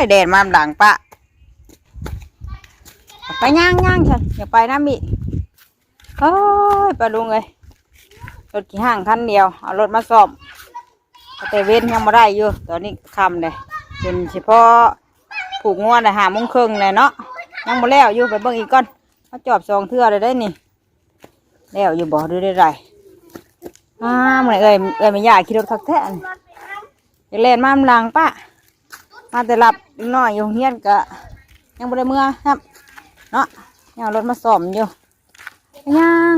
ยแดดมาหลังปะไปย่างฉันอย่าไปนะมิโอ้ยปลาลุงเลยรถกี่ห้างคันเดียวเอารถมาซ่อมแต่เว้นยังไม่ได้อยู่ตอนนี้คำเลยเป็นเฉพาะผูกงวดเลย5:30เลยเนาะยังไม่แล้วอยู่ไปเบิ่งอีกก่อนมาจอบ2 เทื่อเลยได้นี่แล้วอยู่บ่ดูได้ไรเหมือนไม่อยากขี่รถคักแท้จะเล่นมาหลังปะมาแต่หลับน้อยอยู่เฮียนกะยังบ่ได้เมื่อครับเนาะยังรถมาซ่อมอยู่ยัง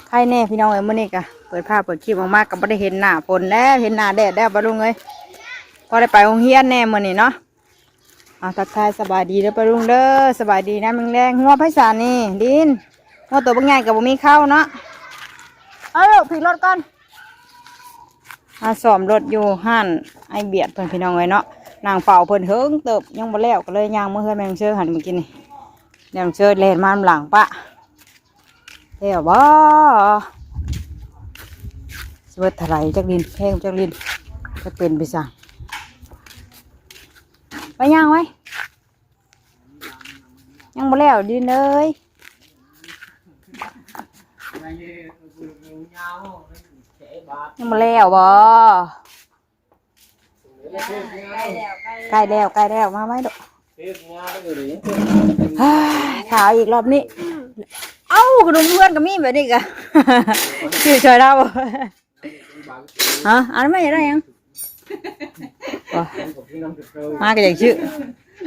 ใครแน่พี่น้องเมื่อนี้กะเปิดคลิปออกมากับบ่ได้เห็นหน้าฝนแล้วเห็นหน้าแดดแล้วบ่ลุงพอได้ไปโรงเรียนแน่มื่อนี้เนาะทักทายสบายดีเด้อบ่ลุงเด้อสบายดีนะแรงหัวไผสารนี่ดินหัวตัวบางใหญ่กับบ่มีเข้าเนาะเอาลูกผิดรถก่อนซ่อมรถอยู่ห้านไอเบียดเพิ่นพี่น้องเนาะนางเป่าเพิ่นเฮิงเติบยังบ่แล้วก็เลยย่างมื้อเฮือนแมงเชื่อหันเมื่อกี้นี่แมงเชื่อเล่นมาหลังปะแล้วบ่สวัสดิ์ไถจักดินแพงจักดินจะเป็นไปสั่งไปย่างไว้ยังบ่แล้วดินเลยยังมาแล้วบ่ใกล้แล้วมาไหมลูกขาวอีกรอบนี้เอ้าขนมเพื่อนกับมีแบบนี้กะชื่อชอยเราฮะอันไม่ได้ยังมาก็อย่างชื่อ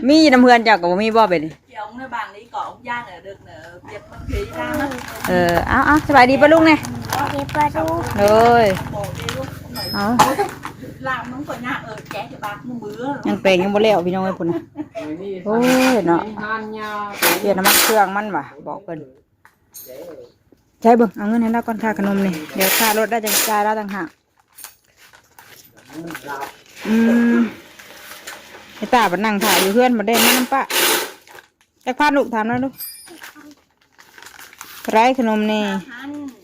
มีน้ำเพื่อนเจ้ากับมีบ่เป็นông nó bàn đi cọ ông Giang là được nè việcมันkhí raเอาสบายดีป่ะลุงเนี่ยเลยlàm nó còn nhà ở trẻ thì bạc nó mưa ยังเปลงยังบ่แล้วพี่น้องไอ้พุ่นโอ้ยเนาะเดี๋ยวน้ำมันเครื่องมันว่ะบอกเพิ่นใช่เบิ่งเอาเงินให้เราก่อนค่าขนมนี่เดี๋ยวค่ารถได้จังจ่ายแล้วต่างหากไอ้ตาบันนั่งถ่ายอยู่เพื่อนมาเด่นน้ำปะจักพันลูกถามแล้วลูกไรขนมนี่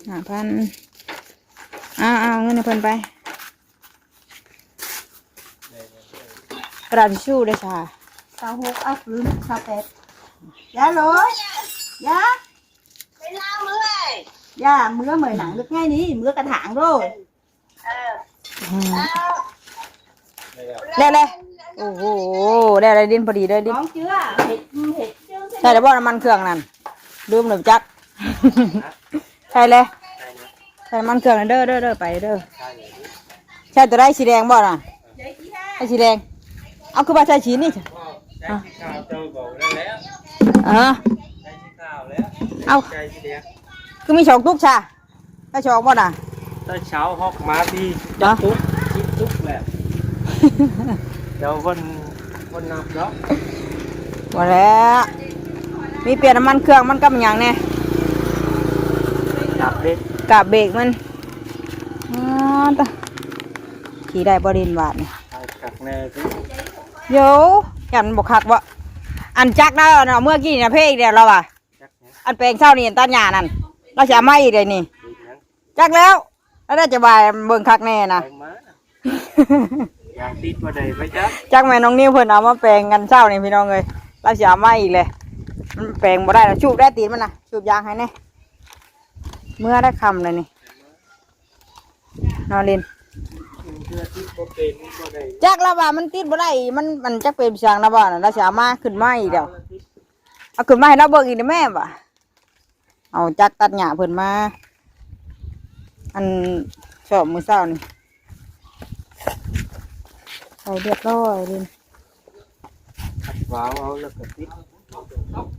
5,000เอาเงินให้เพิ่นไปกระดาษทิชชู่ด้วยค่ะ26 áp lưng 28 dạ rồi dạไปเล่าเมื่อย dạ mưa mời nặng được ngay đi mưa cả tháng rồi ได้เลยโอ้โหได้อะไรดินพอดีเลยดิน ngon chưa thịt ใช่แล้วบ่น้ำมันเครื่องนั่นลืมหนึ่งจักใช่เลยใส่น้ำมันเครื่องเด้อไปเด้อใช่ตัวได้สีแดงบ่น่ะไอ้สีแดงเอาคือว่าใช่สีนี่เอาคือมี2 ตุ๊กชาถ้า2บ่น่ะถ้าเช้าฮอกมาที่จับตุ๊กคิดตุ๊กแหละเดี๋ยวคนนับแล้วบ่แล้วมีเปลี่ยนน้ำมันเครื่องมันก็เป็นอย่างแน่กับเบรกมันขี่ได้บ่ดินบาดนี่กักแน่ทุกโยยันบอกคักบ่อันจักนะเนาะเมื่อกี้เนี่ยเพกเดียวเราอ่ะอันแปลงเช้านี่ตัดหญ้านั่นเราจะไม่อีกเลยนี่จักแล้วได้จะบายเบิ่งคักแน่นะอยากติดว่าใดไปจักแม่น้องนิ้วเพิ่นเอามาแปลงกันเช้านี่พี่น้องเอ้ยเราจะไม่อีกเลยมันแปลงบ่ได้นะชูบได้ตีนมันนะชูบยางให้แน่เมื่อได้คำเลยนี่นอนเล่นจักแล้วว่ามันติดบ่ได้มันจักเป็นช่างนะบ่น่ะเราสิเอามาขึ้นมาอีกเดี๋ยวเอาขึ้นมาให้เราเบิ่งอีกแม่บ่เอาจักตัดหญ้าเพิ่นมาอันชอบมื้อเช้านี่ใส่เรียบร้อยเลยว้าวเอาแล้วก็ติด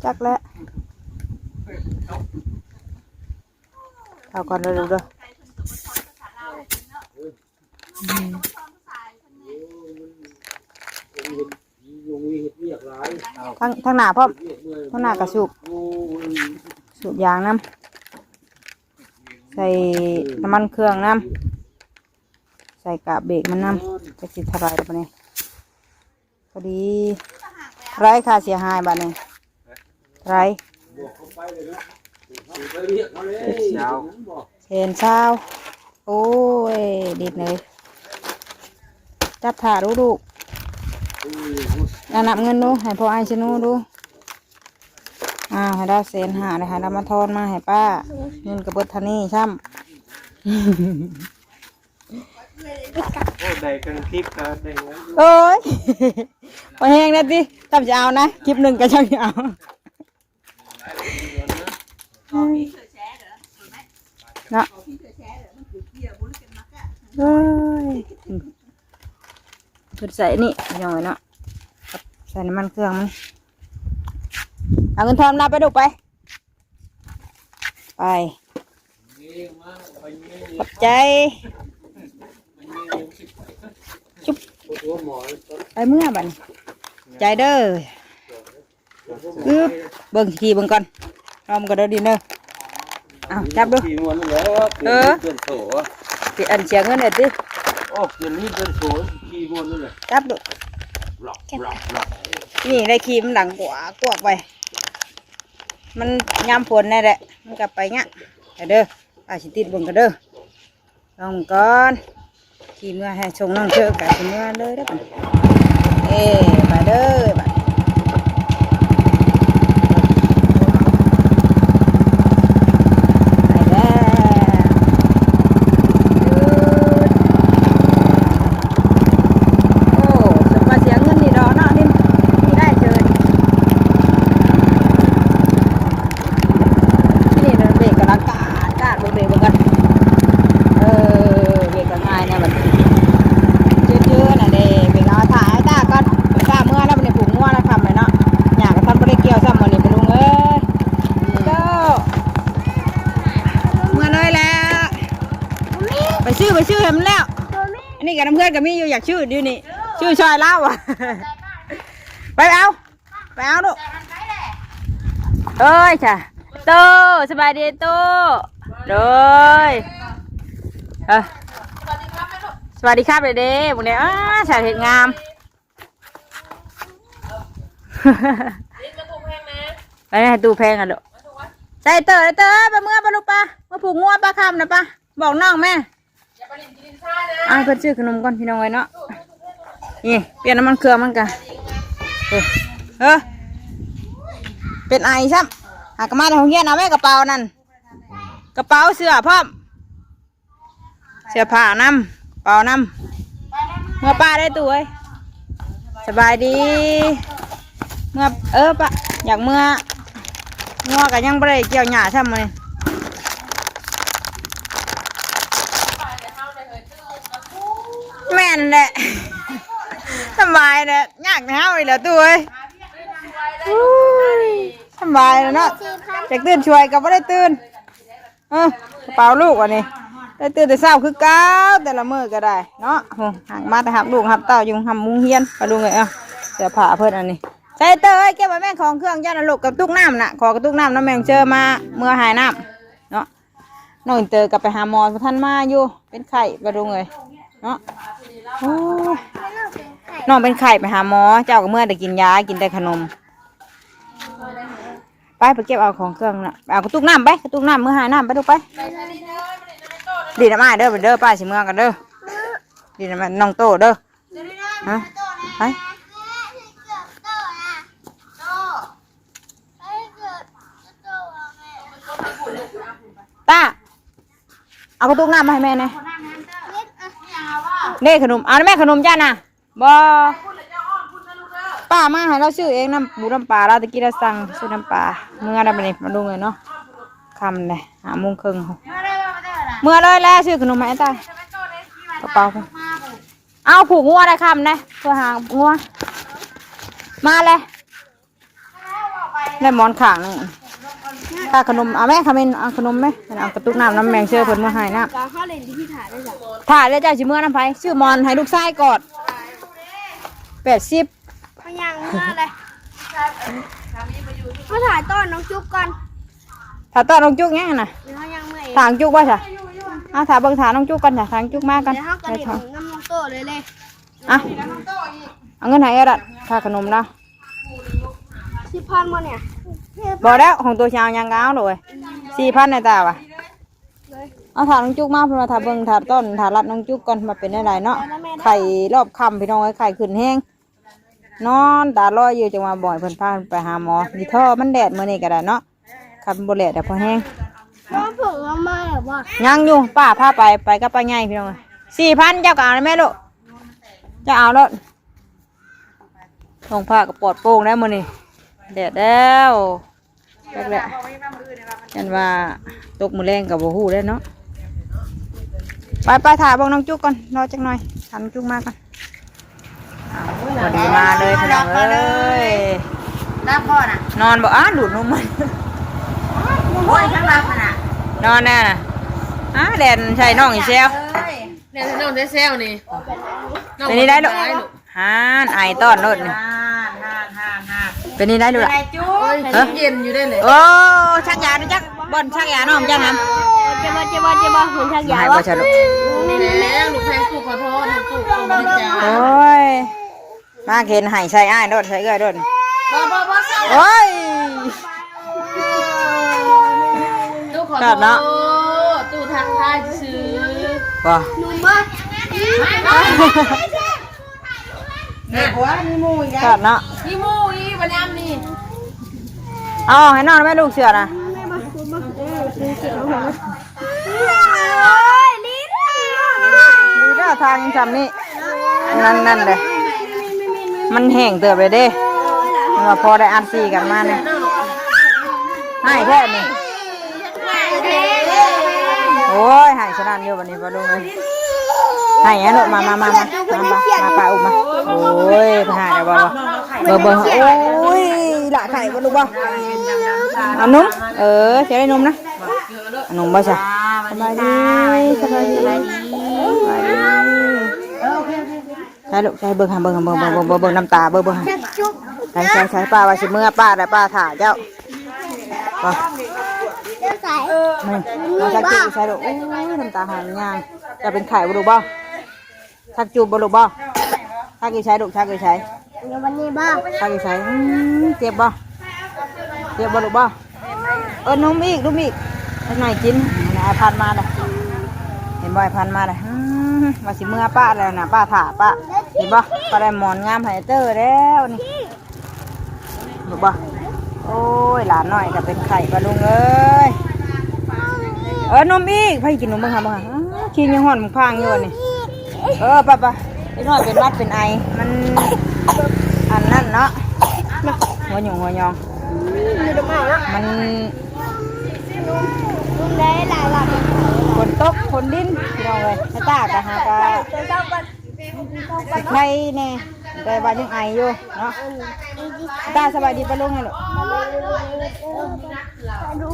จักแล้วเอาก่อนเร็วๆทั้งหน้าพ่อทั้งหน้ากระสูบยางน้ำใส่น้ำมันเครื่องน้ำใส่กาบเบรกมันน้ำจะสิทลายแบบนี้พอดีไร้ค่าเสียหายบ้านนี้ไร้เห็นเช้าโอ้ยดิดเลยจับถ่าลูก นับเงินดูให้พ่อไอชนูดูให้เรา150,000เลยค่ะเรามาทอนมาให้ป้าเงินกระเบิดทานี่ช่ำ โอ้ได้กันคลิปนะได้เงิน โอ้ยพอแห้งแล้วดิทำจะเอานะคลิปหนึ่งก็ช่างจะเอาเนาะเฮ้ยจุดใส่นี่ยังไงเนาะใส่น้ำมันเครื่องมันเอาเงินทอนรับไปดูไปขอบใจจุ๊บไปเมื่อบัดใจเด้อเบิ่งขี่เบิ่งก่อนลองก็เด้อดินเด้อเอาจับดูเปลี่ยนเสียเงินเลยดิ โอ้เดี๋ยวนี้เดินโผล่ขี่วนนั่นเลย จับดู หลอก นี่ได้ขี่มันหลังกวกไปมันยามฝนนี่แหละมันกลับไปเงี้ยเด้ออาสิติดเบิ่งก็เด้อลองก่อนขี่เมื่อให้ชงน้องเชื่อกับเมื่อเลยได้ป่ะไปเด้อไปไปชื่อเห็นแล้วอันนี้กับน้ำเพื่อนกับมี่อยู่อยากชื่อดินี่ชื่อชอยเล่าอ่ะไปเอาลูกเอ้ยจ้ะโตสบายดีโตเลยสวัสดีครับเลยเด้พวกนี้ชาเห็ดงามไปให้ตู้แพงอ่ะลูกใจเตอไปเมื่อปะลูกปะมาผูกงัวปลาคำนะปะบอกน้องแม่เพิ่นซื้อขนมก่อนพี่น้องไว้เนาะนี่เปลี่ยนน้ำมันเครื่องมันกันเป็นไอซ้ำหากมาในห้องเรียนเอาแม่กระเป๋านั่นกระเป๋าเสื้อพร้อมเสื้อผ้าน้ำเป๋าน้ำเมื่อป้าได้ตัวสบายดีเมื่อป้าอยากเมื่องัวกันยังไม่ได้เกี่ยวหญ้าซ้ำเลยแม่นแหละสบายแหละยากเท้าอีกแล้วตัวสบายแล้วเนาะจากตื่นช่วยก็ไม่ได้ตื่นกระเป๋าลูกวันนี้ได้ตื่นแต่เช้าคือเก้าแต่ละมื้อก็ได้เนาะห่างมาแต่หับลูกหับเต้าอยู่หับมุ้งเฮียนไปดูไงเสื้อผ้าเพิ่นอันนี้ใส่เตยเก็บไว้แม่ของเครื่องย่าลูกกับตุ๊กน้ำน่ะขอกระตุ๊กน้ำน้ำแมงเจอมาเมื่อหายน้ำเนาะน้องเตยกับไปหาหมอท่านมาอยู่เป็นไข้ไปดูไงเนาะน้องเป็นไข้ไปหาหมอเจ้าก็เมื่อได้กินยากินแต่ขนมไปเก็บเอาของเครื่องน่ะเอากระตุกน้ำไปกระตุกน้ำมือหายน้ำไปดูไปดีน้ำอ้ายเด้อไปเด้อป้าสิเมื่อกันเด้อดีน้ำน้องโตเด้อไปตาเอากระตุกน้ำมาให้แม่หน่อยนี่ขนมเอาแม่ขนมจ้าน่ะบ่ป้ามาให้เราซื้อเองน้ำบูน้ำปลาเราตะกี้เราสั่งซื้อน้ำปลาเมื่อได้ไปนี่มาดูเลยเนาะคำเลย5 โมงครึ่งเมื่อเลยแล้วซื้อขนมให้ตากระเป๋าเอาผูกงัวได้คำนะเพื่อหางัวมาเลยได้หมอนข่างนึงถ้าขนมเอาแม่ขมิ้นเอาขนมไหมเอากระตุกน้ำน้ำแมงเชื่อเพิ่นมาให้น้ำถ่ายเลยจ้าชิเมื่อน้ำไผ่ชื่อมอนให้ลูกชายกอด80พยังเมื่อเลยมาถ่ายต้นน้องจุ๊บก่อน ถ่ายต้นน้องจุ๊กเงี้ยนะ เดี๋ยวเขายังเมื่อย ถ่ายจุ๊กว่าจ้ะถ่ายเบิ่งถ่ายน้องจุ๊กกันจ้ะถ่ายจุ๊กมากกัน เดี๋ยวเขากระดิ่งน้ำน้องโตเลยเอาเงินไหนอะค่าขนมนะ 10,000มาเนี่ย บอกแล้วของตัวชาวยังก้าวเลย4,000ในตาว่ะเอาถ่ายน้องจุ๊กมาเพื่อมาถ่ายเบิ่งถ่ายต้นถ่ายรัดน้องจุ๊กก่อนมาเป็นอะไรเนาะไข่รอบค่ำพี่น้องไข่ขึ้นแห้ง นอนตาลอยอยู่จังหวะบ่อยเพิ่นพาไปหาหมอมีท่อมันแดดมื้อนี้ก็ได้เนาะคันบ่แดดแต่พอแห้ง ก็ผงเอามาแบบว่า ยังอยู่ป้าพาไปกับป้าใหญ่พี่น้อง4,000เจ้าก็เอาได้ไหมลูกจะเอาแล้วทองผ้ากับปอดโป่งได้มื้อนี้แดดแล้วแรกๆยันว่าตกมื้อแรงก็บ่ฮู้ได้เนาะไปถ่ายเบิ่งน้องจุกก่อนรอจักหน่อยทันจุกมาก่อนพอดีมาเลยพี่น้องเอ้ย รับพ่อน่ะ นอนบ่ดูดนมมัน โอ้ยข้างรับน่ะ นอนแน่น่ะแดนใช่น้องอีเซล เนี่ยน้องได้เซลนี่ เป็นนี่ได้ลูกไอต้อนรถนี่ ห่างเป็นนี่ได้ลูก อะไรจุ๊ โอ้ยเย็นอยู่ได้เลย โอ้ชักยาดูจักบ่อนชักยาน้องจังนั้น เจ็บบ่หุ่นชักยา ให้ วะ บ่ใช่ลูก แล้วลูกแพงกูขอโทษลูกกูขอโทษ โอ้ยมาเห็นให้ใส่อ้ายรถใส่เอ้ยรถโอ้ย ตู้ขอโทษตู้ทักทายซื้อ บ่ นุ่มมาก เนี่ยหัวมีมูอีก ขาดเนาะ นี่มูนี่วันนี้นี่ เอาให้น้องแม่ลูกเสือนะ ลิ้น ดูด้าทางจำนี่นั่นเลยมันแห้งเติบเลยเด้มันว่าพอได้อันซีกันมาเนี่ยให้แค่นี้โอ้ยให้ชนะเดียววันนี้ปลาลุงเลยให้ยันลูกมาปลาอุ้มมาโอ้ยไปหาได้บ่โอ้ยละไข่ปลาลูกบ่เอานุ่มจะได้นุ่มนะนุ่มบ่ใช่สบายดีใช่ลูกใช่เบิ่งน้ำตาเบิ่งใช่ป้าว่าสิเมื่อป้าได้ป้าถ่าเจ้าป่ะ เจ้าสาย เราชักจูบใช่ลูกโอ้ยน้ำตาหายย่างจะเป็นไข่บ่ลูกบ่ชักจูบบ่ลูกบ่ชักกี่ใช้ลูกชักกี่ใช้ เดี๋ยววันนี้บ้า ชักกี่ใช้เจ็บบ่ลูกบ่นุ่มอีกหน่อยกินไอ้พันมาเลยเห็นบ่ไอ้พันมาเลยว่าสิเมื่อป้าแล้วนะป้าถ่าป้าเห็นบ่ป้าได้หมอนงามไฮเตอร์แล้วนี่ลูกบ่โอ้ยหลานหน่อยก็เป็นไข่ปลาลุงเอ้ยนมอีกไปกินนมบ้างค่ะขี้ยังห่อนมึงพังอยู่นี่ป้าไอ้น้อยเป็นวัดเป็นไอมันอันนั่นเนาะหัวหยองมัน ลุงได้หลายหลับ ฝนตกฝนดินเราเลยให้ตากะหากะสิไข่แน่แต่ว่ายังไออยู่เนาะตาสบายดีปะลุงไงลูก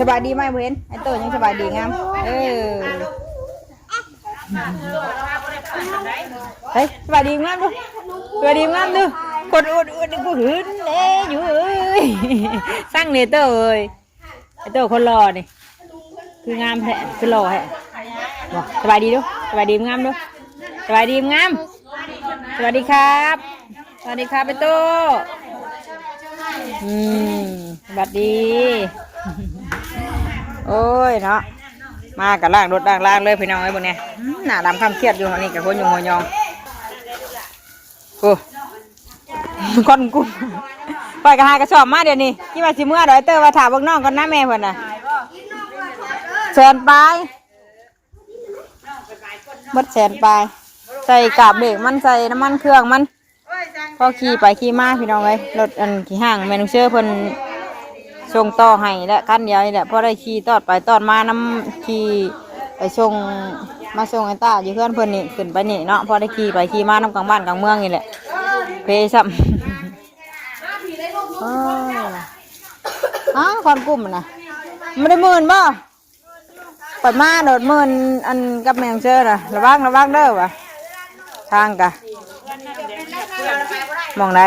สบายดีไหมเพื่อนไอ้โตยังสบายดีงามเฮ้ยสบายดีงามดูสบายดีงามดูคนอวดกูหืนเอ้ยอยู่เอ้ยสร้างเนี่ยเตอเอ้ยไอ้โตคนรอนี่คืองามแท้คือรอแท้สบายดีดูสบายดีงามดูสบายดีงามสวัสดีครับสวัสดีครับไอ้โตสวัสดีโอ้ยเนาะมากับล่างรถล่างเลยพี่น้องไอ้บนเนี่ยหน้าดำข้ามเครียดอยู่นี่กับคนอยู่หัวยองโอ้คนกุ้งปล่อยกระหากระสอบมาเดี๋ยวนี้ที่มาสิเมื่อเดี๋ยวเตอร์มาถามพวกน้องกันนะแม่เพื่อนน่ะแสนปลายมดแสนปลายใส่กาบเบรกมันใส่น้ำมันเครื่องมันพอขี่ไปขี่มาพี่น้องเลยรถอันขี่ห่างแมนูเชื่อเพิ่นส่งต่อให้และคันเดียวนี่แหละพอได้ขี่ตอดไปตอดมาน้ำขี่ไปส่งมาส่งไอ้ตาอยู่เพื่อนเพิ่นนี่ขึ้นไปนี่เนาะพอได้ขี่ไปขี่มาน้ำกลางบ้านกลางเมืองนี่แหละเพซับความกุ้มนะไม่ได้หมื่นบ่ปัดมาโดดหมื่นอันกับแมงเชื่อน่ะระวังเด้อวะทางกะมองได้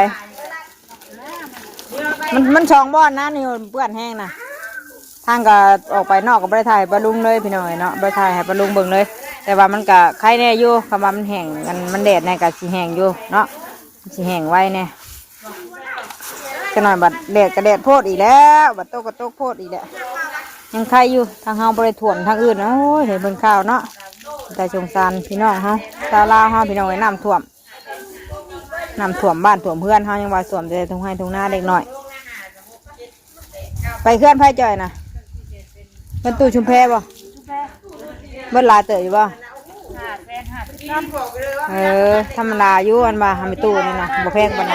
มันช่องบ่อนนะนี่เปื้อนแห้งนะทางก็ออกไปนอกก็ไปถ่ายปลาลุงเลยพี่น้อยเนาะไปถ่ายให้ปลาลุงเบิ่งเลยแต่ว่ามันก็ไข่แน่อยู่คำว่ามันแห้งมันแดดแน่ก็สีแห้งอยู่เนาะสีแห้งไว้แน่จะหน่อยบัดแดดกระแดดโพดอีกแล้วบัดโตกระโตกโพดอีกแล้วยังไข่อยู่ทางเฮาบริถ่วมทางอื่นโอ้ยเห็นเบิ่งข้าวเนาะแต่สงสารพี่น้องเฮาชาวลาวเฮาพี่น้องไว้น้ำท่วม น้ำท่วมบ้านท่วมเพื่อนเฮายังว่าท่วมแต่ทุ่งไร่ทุ่งนาเด็กน้อยไปเคลื่อนไผจ่อยนะเป็นตู้ชุมแพบ่เบิดหลายเต๋ออยู่บ่ธรรมดาอยู่อันว่าทำไปตู้นี่นะบ่แพงปานใด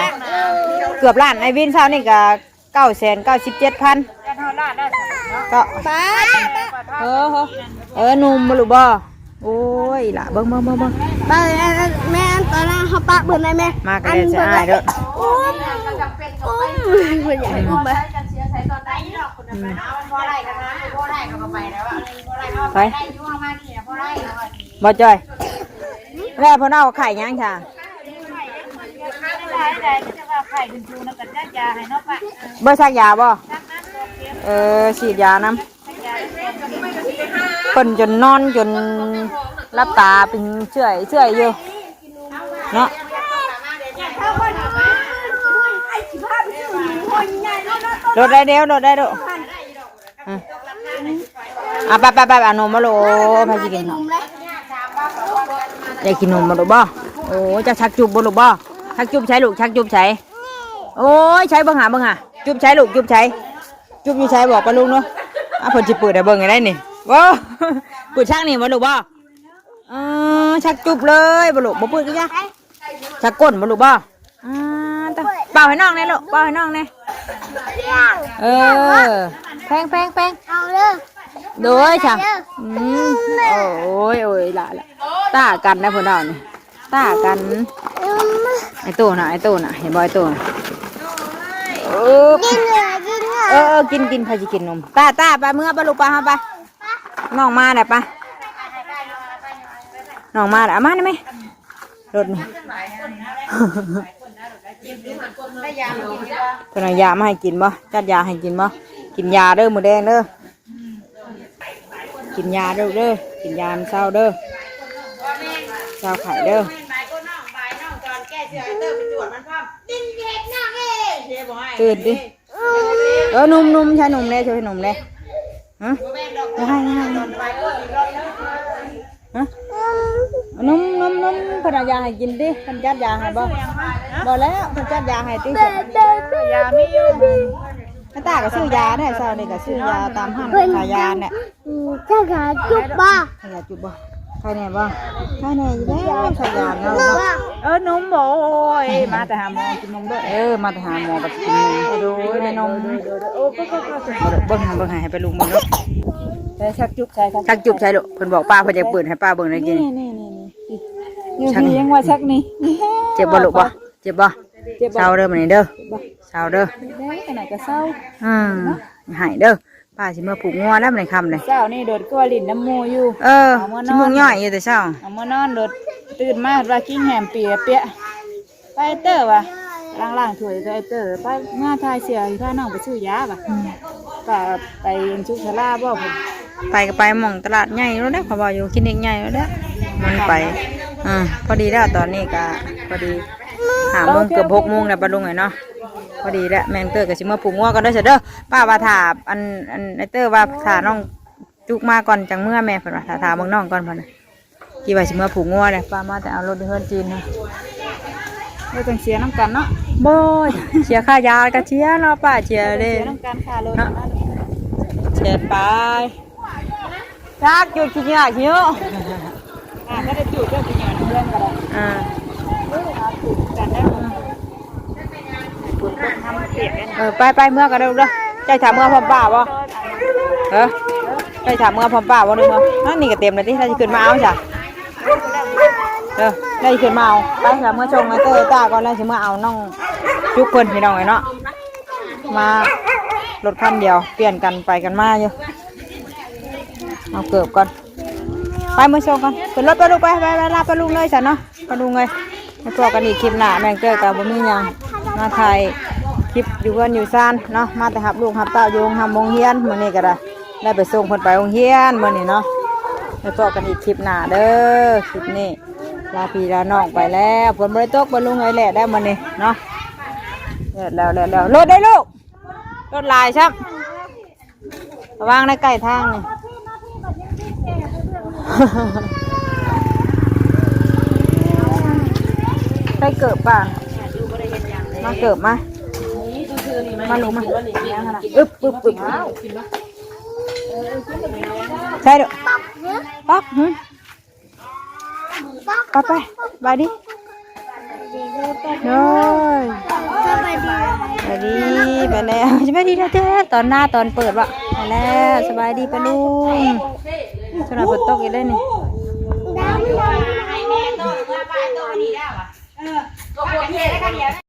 เกือบล้านไอ้วินเช้านี่ก็997,000ก็หนุ่มบ่รู้บ่โอ้ยล่ะเบิ่งป้าแม่ตอนนั้นเขาปะเบิ่นได้แม่ มากันเลยจะอายเด้อ อุ้มเพิ่นอยากให้อุ้มไหม ไปบ่จ่อยแล้วพ่อเน่าไข่ยังจ้ะเบอร์ซักยาบ่ฉีดยาน้ำเปิ่นจนนอนจนรับตาเป็นเชื่อยอยู่เนาะโดดได้เดียวไปเอานมมาโลพาสิกินอยากกินนมมาโลบ่โอ้จะชักจุบบ่ลูกบ่ชักจุบใช้ลูกชักจุบใช้โอ้ยใช้เบิ่งหาจุบใช้ลูกจุบใช้จุบอยู่ใช้บอกปะลุงเนาะเพิ่นสิเปิดได้เบิ่งได้นี่ว้าเปิดชักนี่บ่ลูกบ่ชักจุบเลยบ่ลูกบ่เปิดก็จ้ะชักก้นบ่ลูกบ่เป่าให้น้องแน่ลูกเป่าให้น้องแน่แพงเอาเด้อ โดยจ้ะโอ้ยละตากันนะพวกเราเนี่ยตากันไอ้ตู้น่ะเห็นบ่ไอ้ตู้น่ะกินพาจิกินนมตาไปเมื่อปลูกปลาฮะไปน้องมาได้ปะน้องมาได้มาได้ไหมรถนี่เพิ่นเอายามาให้กินบ่จัดยาให้กินบ่กินยาเด้อมื้อแดงเด้อกินยาเด้อกินยาเศร้าเด้อเศร้าไข่เด้อตื่นดินุ่มใช่นุ่มเลยช่วยนุ่มเลยฮะให้นุ่มพนักยาให้กินดิพันจัดยาให้บ่แล้วพันจัดยาให้ติ๊กยาไม่ยุ่งตาก็ซื้อยาได้เศร้านี่ก็ซื้อยาตามห้างขายยาเนี่ย เจ้าขาจุบบ่ ขายจุบบ่ใครแน่บ่ใครแน่อยู่แล้วขายยาเนาะ นมโอ้ยมาแต่หาหมอกินนมด้วยมาแต่หาหมอไปกินนมโดยนมเบิ่งให้ไปลุงมันเนาะ ชักจุบใช่ลูกเพิ่นบอกป้าเพิ่นจะเปิดให้ป้าเบิ่งได้กินชักยังว่าชักนี่เจ็บบ่ลูกบ่เจ็บบ่เศร้าเด้อมื้อนี้เด้อเศร้าเด้อได้ขนาดก็เศร้าหายเด้อป้าสิมาผูกงัวแล้วในค่ำเลยเช้านี่โดดก็ลิ้นน้ำมูอยู่ชั่วโมงย่อยอยู่แต่เช้าเอามานอนโดดตื่นมาว่ากินแหมเปียไปเตอร์ว่ะล่างๆถวยไปเตอร์ไปงาทายเสียพาน้องไปซื้อยาป่ะก็ไปชุกชลาบ่ผมไปก็ไปหม่องตลาดใหญ่แล้วนะเขาบอกอยู่คลินิกใหญ่แล้วนะมันไปพอดีแล้วตอนนี้ก็พอดี5 โมงเกือบ6 โมงแล้วปะลุงเนาะพอดีแล้วแมงเตอร์ก็สิมาผูกงัวกันได้เสร็จเด้อป้าว่าถามอันไอเตอร์ว่าถามน้องจุกมาก่อนจังเมื่อแม่เพิ่นว่าถามเบิ่งน้องก่อนเพิ่นกี่ว่าสิมาผูกงัวเลยป้ามาแต่เอารถเฮือนจีนนะเราต้องเสียน้ำกันเนาะบ่เสียค่ายาก็เสียเนาะป้าเสียเลยน้ำกันค่ารถเสียไปจักจุดขี้เหงื่อหิวก็ได้จุดเรื่องขี้เหงื่อเรื่องกันไปเมื่อกันเด้อใจถามเมื่อพร้อมป้าบ่ใจถามเมื่อพร้อมป้าบ่นึงบ่นั่นนี่ก็เต็มเลยที่เราจะขึ้นมาเอาจ้ะได้ขึ้นมาเอาไปถามเมื่อชงมาเตอร์ตาก่อนแล้วสิเมื่อเอาน้องจุกเพิ่นพี่น้องไอ้เนาะมารถคันเดียวเปลี่ยนกันไปกันมาอยู่เอาเกือบก่อนไปเมื่อชงกันขึ้นรถไปลูกไปลาไปลุงเลยจ้ะเนาะไปลุงเลยมาพอกันอีกคลิปหน้าแมงเตอร์กับบ่มีหยังมาถ่ายคลิปอยู่กันอยู่ซ่านเนาะมาแต่หับลูกหับเต้าโยงทำโรงเรียนมื้อนี้ก็ได้ไปส่งคนไปโรงเรียนมื้อนี้เนาะไปพบกันอีกคลิปหน้าเด้อคลิปนี้ลาพี่ลาน้องไปแล้วฝนบ่ได้ตกบ่ลุงไอ้แหละได้มื้อนี้เนาะแล้วรถได้ลูกรถลายครับระวังในใกล้ทางนี่ไปเกิดป่ะ มาเกิบมา ตู้ซื้อนี่ มาหนูมา นี่ยังขนาด อึบอึบอึบใช่เด้อปักไปบายดิเฮ้ย สบายดี สบายดีไปแล้วสบายดีนะเจ้ตอนหน้าตอนเปิดวะไปแล้วสบายดีปะลุงสนามฝนตกอีกแล้วนี่ ดำ